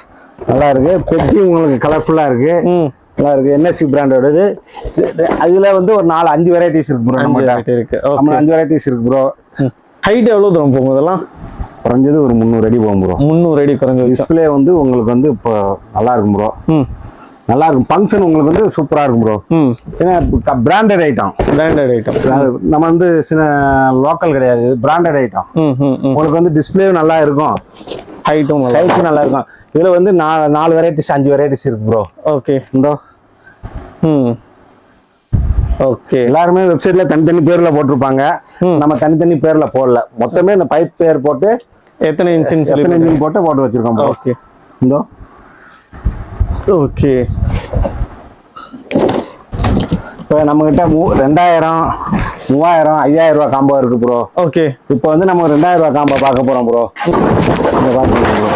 Speaker 2: நல்லா இருக்கு. பெட்டி உங்களுக்கு கலர்ஃபுல்லா இருக்கு. நல்லா இருக்கு. NSV பிராண்டோடது. அதுல வந்து ஒரு 4-5 வெரைட்டிஸ் இருக்கு ப்ரோ. நம்மகிட்ட இருக்கு. ஓகே, 5 வெரைட்டிஸ் இருக்கு ப்ரோ.
Speaker 1: ஹைட் எவ்வளவு தூரம் போகும் இதெல்லாம்?
Speaker 2: குறைஞ்சது ஒரு 300 அடி போகும் ப்ரோ.
Speaker 1: 300 அடி குறைஞ்சது.
Speaker 2: டிஸ்ப்ளே வந்து உங்களுக்கு வந்து இப்போ நல்லா இருக்கும் ப்ரோ. நல்லா இருக்கும். ஃபங்க்ஷன் உங்களுக்கு வந்து சூப்பரா இருக்கும் ப்ரோ. ஏன்னா பிராண்டட் ஐட்டம். நம்ம வந்து சில லோக்கல் கிடையாது, பிராண்டட் ஐட்டம். உங்களுக்கு வந்து டிஸ்ப்ளேவும் நல்லா இருக்கும், ஹைட்டும் நல்லா இருக்கும். இதுல வந்து 4 வெரைட்டிஸ் 5 வெரைட்டிஸ் இருக்கு ப்ரோ.
Speaker 1: ஓகே,
Speaker 2: இந்த
Speaker 1: ஓகே,
Speaker 2: எல்லாருமே வெப்சைட்ல தனித்தனி பேர்ல போட்டிருப்பாங்க. நம்ம தனித்தனி பேர்ல போடல, மொத்தமே இந்த பைப் பேர் போட்டு
Speaker 1: எத்தனை இன்ச்
Speaker 2: போட்டு வச்சிருக்கோம்.
Speaker 1: ஓகே,
Speaker 2: இந்த
Speaker 1: ஓகே.
Speaker 2: இப்போ நம்ம கிட்ட 2000, 3000, 5000 ரூபா காம்போ இருக்கு ப்ரோ.
Speaker 1: ஓகே,
Speaker 2: இப்போ வந்து நம்ம 2000 ரூபா காம்போ பார்க்க போறோம் ப்ரோ. இங்க பாருங்க ப்ரோ,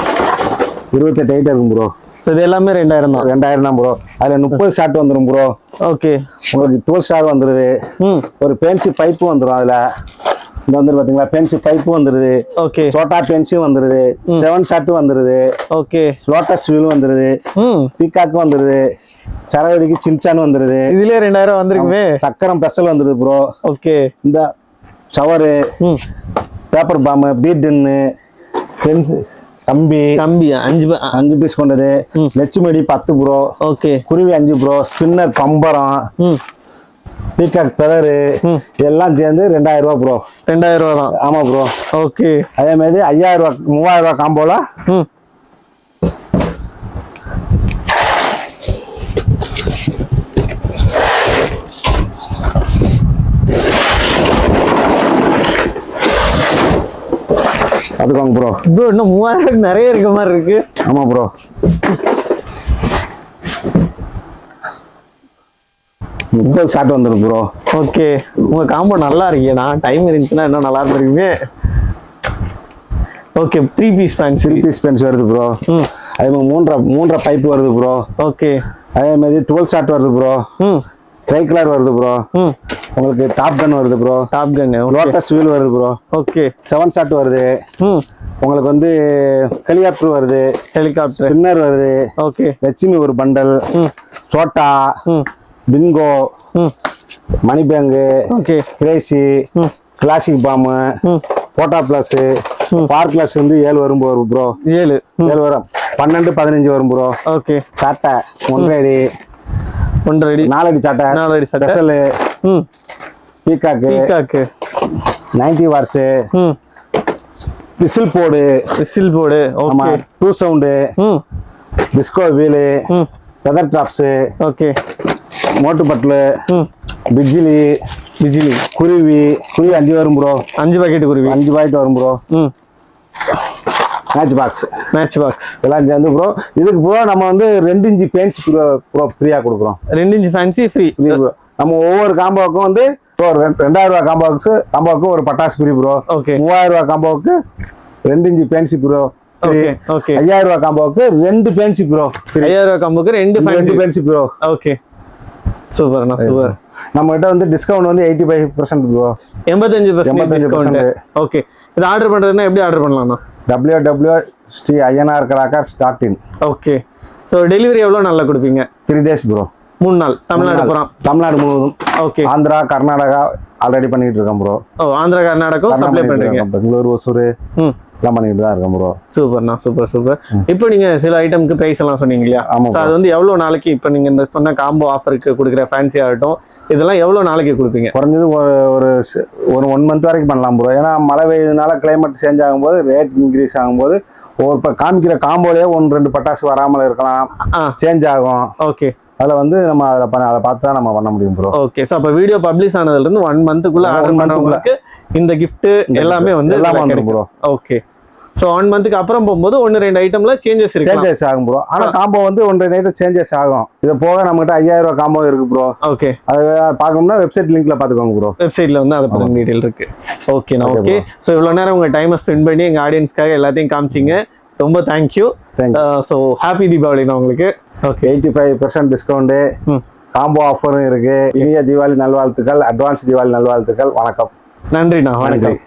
Speaker 2: 28 ஐட்டம் இருக்கும் ப்ரோ.
Speaker 1: இது எல்லாமே 2000 தான்.
Speaker 2: 2000 தான் ப்ரோ. அதுல 30 ஷாட் வந்துரும் ப்ரோ.
Speaker 1: ஓகே,
Speaker 2: உங்களுக்கு 12 ஷாட் வந்துருது. ஒரு பென்சி பைப்பு வந்துரும். அதுல இங்க வந்து பாத்தீங்களா, பென்சி பைப்பு வந்துருது.
Speaker 1: ஓகே,
Speaker 2: சோட்டா பென்சி வந்துருது. 7 ஷாட் வந்துருது. ஓகே, லோட்டஸ் வீல் வந்துருது. பீகாக் வந்துருது. சரவடிக்கு சின்சான் வந்துருது.
Speaker 1: இதுலயே 2000 வந்திருக்குமே.
Speaker 2: சக்கரம் பெசல் வந்துருது ப்ரோ.
Speaker 1: ஓகே,
Speaker 2: இந்த ஷவரு, பேப்பர் பாம், பீட்ன்னு, பென்சி கம்பி 5 பீஸ் கொண்டது. லட்சுமடி 10 ப்ரோ. ஓகே, குருவி 5 ப்ரோ. ஸ்பின்னர் பம்பரம், பீகாக் பெதரு எல்லாம் சேர்ந்து 2000 ரூபா ப்ரோ.
Speaker 1: 2000 ரூபா தான்.
Speaker 2: ஆமா ப்ரோ.
Speaker 1: ஓகே,
Speaker 2: அதே மாதிரி 5000 ரூபா 3000 ரூபா காம்போல அதுக்காங்க ப்ரோ.
Speaker 1: ப்ரோ இன்னும் 3000 நிறைய இருக்க மாதிரி இருக்கு.
Speaker 2: ஆமா ப்ரோ. ஷாட் வந்துடும் ப்ரோ.
Speaker 1: ஓகே, உங்க காம்போ நல்லா இருக்கீங்க. நான் டைம் இருந்துச்சுன்னா இன்னும் நல்லா இருந்திருக்குமே. ஓகே, 3 பீஸ் பேன்ஸ்
Speaker 2: வருது ப்ரோ. அதே மாதிரி 3 பைப் வருது ப்ரோ.
Speaker 1: ஓகே,
Speaker 2: அதே மாதிரி 12 ஷாட் வருது ப்ரோ. ட்ரை கலர் வருது ப்ரோ. உங்களுக்கு டாப் கன் வருது ப்ரோ. லோட்டஸ் வீல் வருது ப்ரோ. ஓகே, 7 ஷாட் வருது. உங்களுக்கு வந்து ஹெலிகாப்டர் வருது. ஸ்பின்னர் வருது. ஓகே, லட்சுமி ஒரு பண்டல், சோட்டா, பிங்கோ, மணி பேங்கு, கிரேசி, கிளாசிக் பாம்பு, போட்டா பிளஸ், பார்க் கிளாஸ் வந்து 7 வரும் ப்ரோ. 7 வரும். 12, 15 வரும் ப்ரோ. ஓகே, சாட்டை 1 அடி 4 அடி சாட்டை, 4 அடி special, peacock 90 watts, whistle board, ஆமா 2 sound, disco wheel, feather tops, okay, Motu Patlu, பிஜிலி குருவி 5 வரும் ப்ரோ. 5 பாக்கெட் குருவி 5 பாக்கெட் வரும் ப்ரோ. மேட்ச் பாக்ஸ்
Speaker 1: எல்லாம்
Speaker 2: சேர்ந்து ப்ரோ. இதுக்கு ப்ரோ நம்ம வந்து 2 இன்ச் பேன்ஸ் ப்ரோ ஃப்ரீயா கொடுக்குறோம்.
Speaker 1: 2 இன்ச் ஃபேன்சி ஃப்ரீ
Speaker 2: ப்ரோ. நம்ம ஒவ்வொரு காம்போவுக்கும் வந்து 2000 ரூபாய் காம்போவுக்கு ஒரு பட்டாசு ஃப்ரீ ப்ரோ.
Speaker 1: ஓகே.
Speaker 2: 3000 ரூபாய் காம்போவுக்கு 2 inch fancy bro.
Speaker 1: Okay okay.
Speaker 2: 5000 ரூபாய் காம்போவுக்கு 2 பேன்சி ப்ரோ.
Speaker 1: 5000 ரூபாய் காம்போவுக்கு 2
Speaker 2: பேன்சி ப்ரோ.
Speaker 1: ஓகே சூப்பர்ண்ணா சூப்பர்.
Speaker 2: நம்ம கிட்ட வந்து டிஸ்கவுண்ட் வந்து 85% ப்ரோ.
Speaker 1: 85% டிஸ்கவுண்ட். ஓகே. இது ஆர்டர் பண்றதுன்னா எப்படி ஆர்டர் பண்ணலாம்ண்ணா?
Speaker 2: www.sriayyanarkarakkar.in.
Speaker 1: ஓகே. ஸோ டெலிவரி எவ்வளோ நாளில் கொடுப்பீங்க?
Speaker 2: 3 days ப்ரோ.
Speaker 1: 3 நாள். தமிழ்நாடு
Speaker 2: முழுவதும்.
Speaker 1: ஓகே.
Speaker 2: ஆந்திரா கர்நாடகா ஆல்ரெடி பண்ணிட்டு இருக்கோம் ப்ரோ.
Speaker 1: ஓ ஆந்திரா கர்நாடகா சப்ளை பண்றீங்க.
Speaker 2: பெங்களூர் ஒசூர் எல்லாம் பண்ணிட்டு தான் இருக்கோம் ப்ரோ.
Speaker 1: சூப்பர்ண்ணா சூப்பர். இப்போ நீங்க சில ஐட்டம்க்கு பிரைஸ் எல்லாம் சொன்னீங்க இல்லையா? அது வந்து எவ்வளவு நாளைக்கு இப்போ நீங்க இந்த சொன்ன காம்போ ஆஃபருக்கு கொடுக்குற ஃபேன்சி ஆகட்டும் இதெல்லாம் எவ்வளவு நாளைக்கு கொடுப்பீங்க?
Speaker 2: குறைஞ்சது ஒரு 1 month வரைக்கும் பண்ணலாம் ப்ரோ. ஏன்னா மழை பெய்யுறதுனால கிளைமேட் சேஞ்ச் ஆகும்போது ரேட் இன்க்ரீஸ் ஆகும்போது இப்போ காமிக்கிற காம்போலயே 1-2 பட்டாசு வராமல் இருக்கலாம், சேஞ்ச் ஆகும்.
Speaker 1: ஓகே.
Speaker 2: அதில் வந்து நம்ம அதை பார்த்து தான் நம்ம பண்ண முடியும் ப்ரோ.
Speaker 1: ஓகே. ஸோ அப்போ வீடியோ பப்ளிஷ் ஆனதுல இருந்து 1 monthக்குள்ள ஆர்டர் பண்ணவங்களுக்கு இந்த கிஃப்ட் எல்லாமே வந்து
Speaker 2: எல்லாம் ப்ரோ.
Speaker 1: ஓகே. ஸோ 1 monthக்கு அப்புறம் போகும்போது 1-2 ஐட்டம்ல சேஞ்சஸ்
Speaker 2: ஆகும் ப்ரோ. ஆனா காம்போ வந்து 1-2 ஐட்டம் சேஞ்சஸ் ஆகும். இது போக நம்மகிட்ட 5000 ரூபாய் காம்போ இருக்கு ப்ரோ.
Speaker 1: ஓகே.
Speaker 2: அது பார்க்கணும்னா வெப்சைட் லிங்க்ல பாத்துக்கோங்க ப்ரோ.
Speaker 1: வெப்சைட்ல வந்து அதை பத்தி டீடைல் இருக்கு. ஓகேண்ணா ஓகே. ஸோ இவ்வளவு நேரம் உங்க டைமை ஸ்பெண்ட் பண்ணி எங்க ஆடியன்ஸ்க்காக எல்லாத்தையும் காமிச்சிங்க. ரொம்ப தேங்க்யூ. ஸோ ஹாப்பி தீபாவளிண்ணா உங்களுக்கு. ஓகே.
Speaker 2: 85% டிஸ்கவுண்ட் காம்போ ஆஃபரும் இருக்கு. இனிய தீபாவளி நல்வாழ்த்துக்கள், அட்வான்ஸ் தீபாவளி நல்வாழ்த்துக்கள். வணக்கம்.
Speaker 1: நன்றிண்ணா. வணக்கம்.